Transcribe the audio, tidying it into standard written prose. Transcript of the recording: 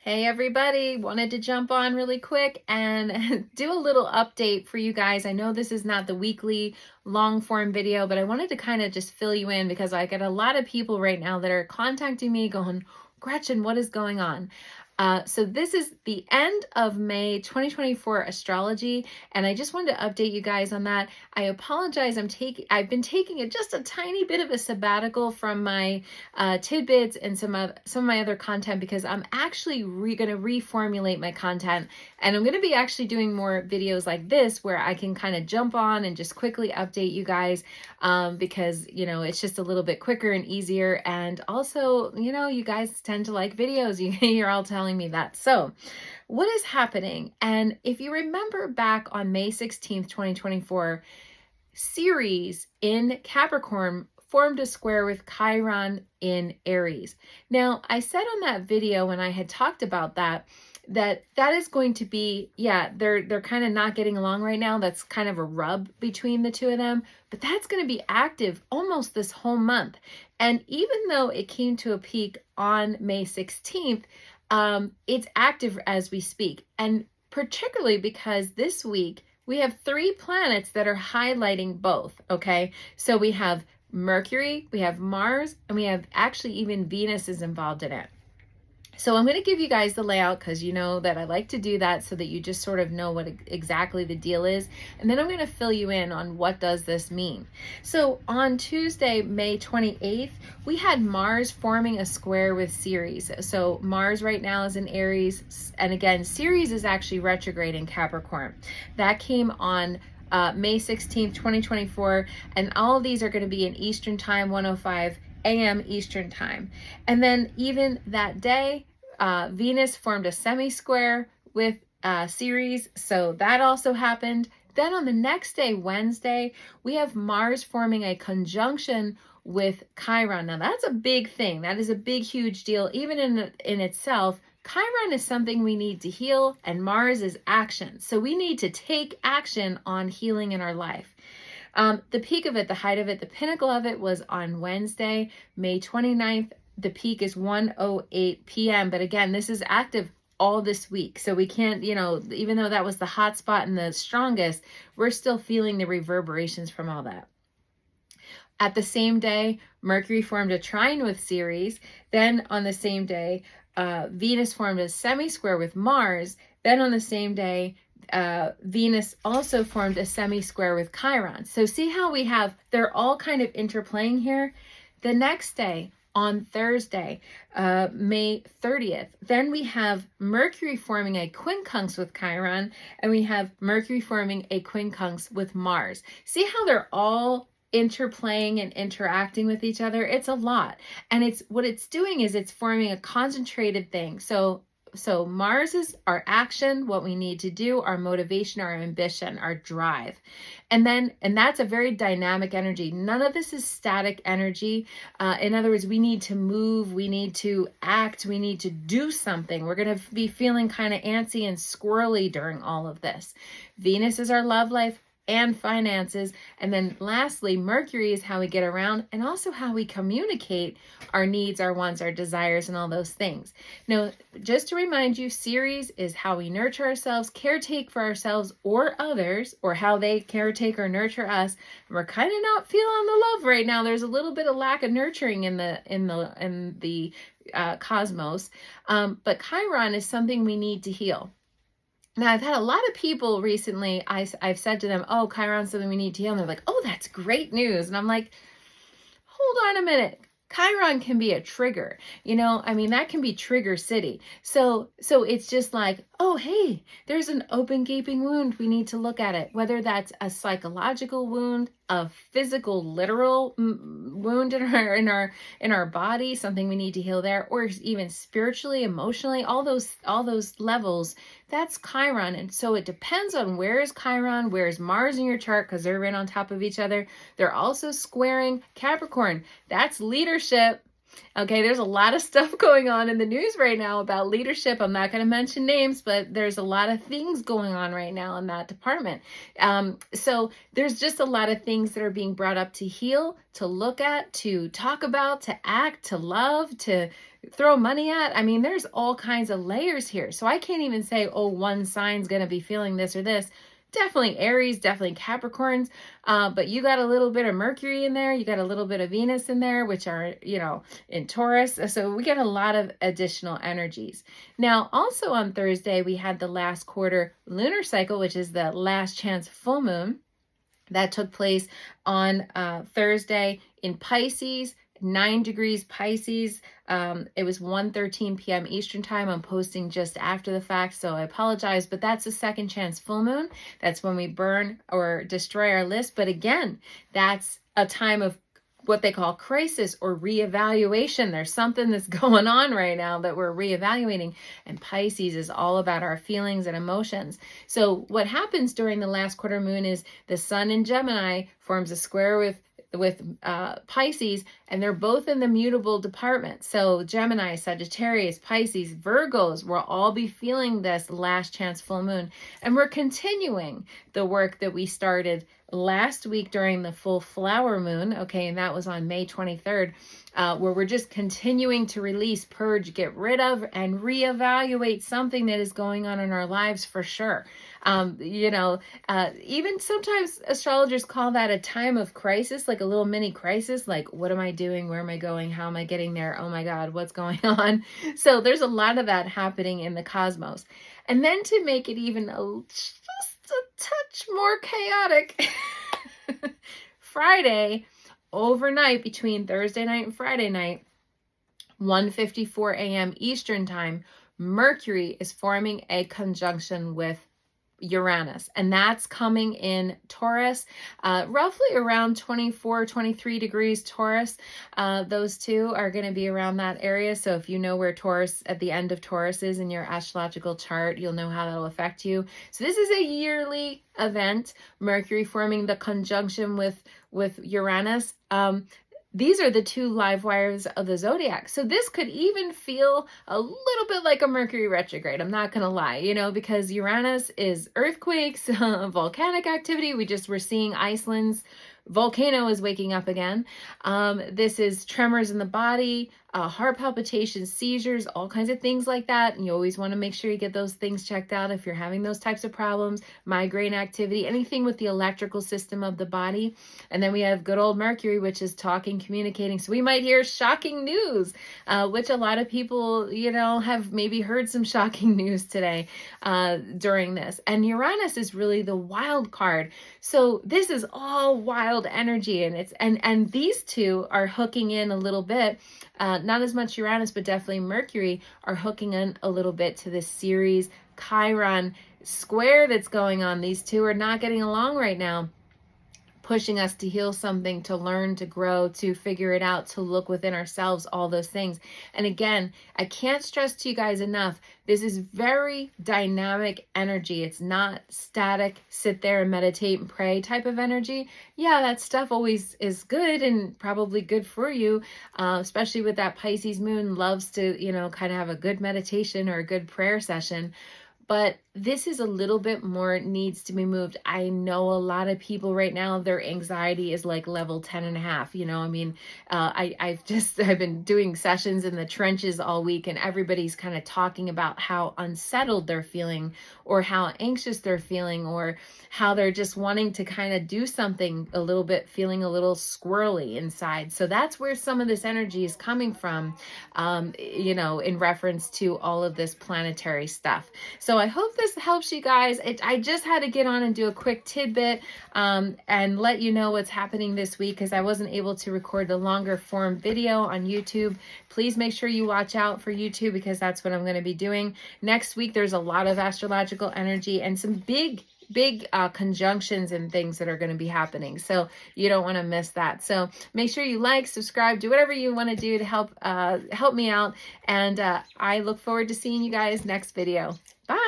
Hey everybody, wanted to jump on really quick and do a little update for you guys. I know this is not the weekly long form video, but I wanted to kind of just fill you in because I get a lot of people right now that are contacting me going, Gretchen, what is going on? So this is the end of May 2024 astrology, and I just wanted to update you guys on that. I apologize. I've been taking just a tiny bit of a sabbatical from my tidbits and some of my other content because I'm actually going to reformulate my content, and I'm going to be actually doing more videos like this where I can kind of jump on and just quickly update you guys because it's just a little bit quicker and easier, and also you guys tend to like videos. You're all telling me that. So what is happening? And if you remember back on May 16th, 2024, Ceres in Capricorn formed a square with Chiron in Aries. Now, I said on that video when I had talked about that is going to be, they're kind of not getting along right now. That's kind of a rub between the two of them, but that's going to be active almost this whole month. And even though it came to a peak on May 16th, it's active as we speak. And particularly because this week we have 3 planets that are highlighting both, okay? So we have Mercury, we have Mars, and we have actually even Venus is involved in it. So I'm going to give you guys the layout because you know that I like to do that so that you just sort of know what exactly the deal is. And then I'm going to fill you in on what does this mean. So on Tuesday, May 28th, we had Mars forming a square with Ceres. So Mars right now is in Aries. And again, Ceres is actually retrograde in Capricorn. That came on May 16th, 2024. And all of these are going to be in Eastern Time, 1:05 a.m. Eastern Time. And then even that day, Venus formed a semi-square with Ceres, so that also happened. Then on the next day, Wednesday, we have Mars forming a conjunction with Chiron. Now that's a big thing. That is a big, huge deal. Even in itself, Chiron is something we need to heal, and Mars is action. So we need to take action on healing in our life. The peak of it, the height of it, the pinnacle of it was on Wednesday, May 29th. The peak is 1:08 p.m. But again, this is active all this week. So we can't, even though that was the hot spot and the strongest, we're still feeling the reverberations from all that. At the same day, Mercury formed a trine with Ceres. Then on the same day, Venus formed a semi-square with Mars. Then on the same day, Venus also formed a semi-square with Chiron. So see how they're all kind of interplaying here. The next day, on Thursday, May 30th, then we have Mercury forming a quincunx with Chiron, and we have Mercury forming a quincunx with Mars. See how they're all interplaying and interacting with each other? It's a lot. And what it's doing is it's forming a concentrated thing. So Mars is our action, what we need to do, our motivation, our ambition, our drive. And that's a very dynamic energy. None of this is static energy. In other words, we need to move, we need to act, we need to do something. We're going to be feeling kind of antsy and squirrely during all of this. Venus is our love life and finances. And then lastly, Mercury is how we get around and also how we communicate our needs, our wants, our desires, and all those things. Now, just to remind you, Ceres is how we nurture ourselves, caretake for ourselves or others, or how they caretake or nurture us. And we're kind of not feeling the love right now. There's a little bit of lack of nurturing in the cosmos. But Chiron is something we need to heal. Now, I've had a lot of people recently, I've said to them, oh, Chiron's something we need to heal. And they're like, oh, that's great news. And I'm like, hold on a minute. Chiron can be a trigger, that can be trigger city. So it's just like, oh, hey, there's an open gaping wound. We need to look at it, whether that's a psychological wound, a physical, literal wound in our body, something we need to heal there, or even spiritually, emotionally, all those levels. That's Chiron. And so it depends on where is Chiron, where is Mars in your chart, because they're right on top of each other. They're also squaring Capricorn. That's leadership. Okay, there's a lot of stuff going on in the news right now about leadership. I'm not going to mention names, but there's a lot of things going on right now in that department. So there's just a lot of things that are being brought up to heal, to look at, to talk about, to act, to love, to throw money at. I mean, there's all kinds of layers here. So I can't even say, oh, one sign's going to be feeling this or this. Definitely Aries, definitely Capricorns, but you got a little bit of Mercury in there, you got a little bit of Venus in there, which are, you know, in Taurus. So we get a lot of additional energies. Now, also on Thursday, we had the last quarter lunar cycle, which is the last chance full moon. That took place on Thursday in Pisces, 9 degrees Pisces. It was 1:13 p.m. Eastern time. I'm posting just after the fact, so I apologize, but that's a second chance full moon. That's when we burn or destroy our list. But again, that's a time of what they call crisis or reevaluation. There's something that's going on right now that we're reevaluating, and Pisces is all about our feelings and emotions. So what happens during the last quarter moon is the sun in Gemini forms a square with Pisces, and they're both in the mutable department. So Gemini, Sagittarius, Pisces, Virgos will all be feeling this last chance full moon. And we're continuing the work that we started last week during the full flower moon. Okay, and that was on May 23rd, where we're just continuing to release, purge, get rid of, and reevaluate something that is going on in our lives for sure. You know, even sometimes astrologers call that a time of crisis, like a little mini crisis, like what am I doing? Where am I going? How am I getting there? Oh my God, what's going on? So there's a lot of that happening in the cosmos. And then to make it even just a touch more chaotic, Friday, overnight between Thursday night and Friday night, 1:54 a.m. Eastern time, Mercury is forming a conjunction with Uranus, and that's coming in Taurus, roughly around 24, 23 degrees Taurus. Those two are going to be around that area. So if you know where Taurus, at the end of Taurus is in your astrological chart, you'll know how that'll affect you. So this is a yearly event, Mercury forming the conjunction with Uranus. These are the two live wires of the zodiac. So this could even feel a little bit like a Mercury retrograde. I'm not going to lie, you know, because Uranus is earthquakes, volcanic activity. We're seeing Iceland's volcano is waking up again. This is tremors in the body, heart palpitations, seizures, all kinds of things like that. And you always want to make sure you get those things checked out if you're having those types of problems, migraine activity, anything with the electrical system of the body. And then we have good old Mercury, which is talking, communicating. So we might hear shocking news, which a lot of people, you know, have maybe heard some shocking news today during this. And Uranus is really the wild card. So this is all wild energy, and these two are hooking in a little bit. Not as much Uranus, but definitely Mercury are hooking in a little bit to this Ceres Chiron square that's going on. These two are not getting along right now, pushing us to heal something, to learn, to grow, to figure it out, to look within ourselves, all those things. And again, I can't stress to you guys enough, this is very dynamic energy. It's not static, sit there and meditate and pray type of energy. Yeah, that stuff always is good and probably good for you, especially with that Pisces moon, loves to, you know, kind of have a good meditation or a good prayer session. But this is a little bit more needs to be moved. I know a lot of people right now, their anxiety is like level 10 and a half. You know, I mean, I've been doing sessions in the trenches all week, and everybody's kind of talking about how unsettled they're feeling, or how anxious they're feeling, or how they're just wanting to kind of do something a little bit, feeling a little squirrely inside. So that's where some of this energy is coming from, you know, in reference to all of this planetary stuff. So I hope this helps you guys. I just had to get on and do a quick tidbit and let you know what's happening this week, because I wasn't able to record the longer form video on YouTube. Please make sure you watch out for YouTube, because that's what I'm going to be doing. Next week, there's a lot of astrological energy and some big conjunctions and things that are going to be happening. So you don't want to miss that. So make sure you like, subscribe, do whatever you want to do to help me out. And I look forward to seeing you guys next video. Bye.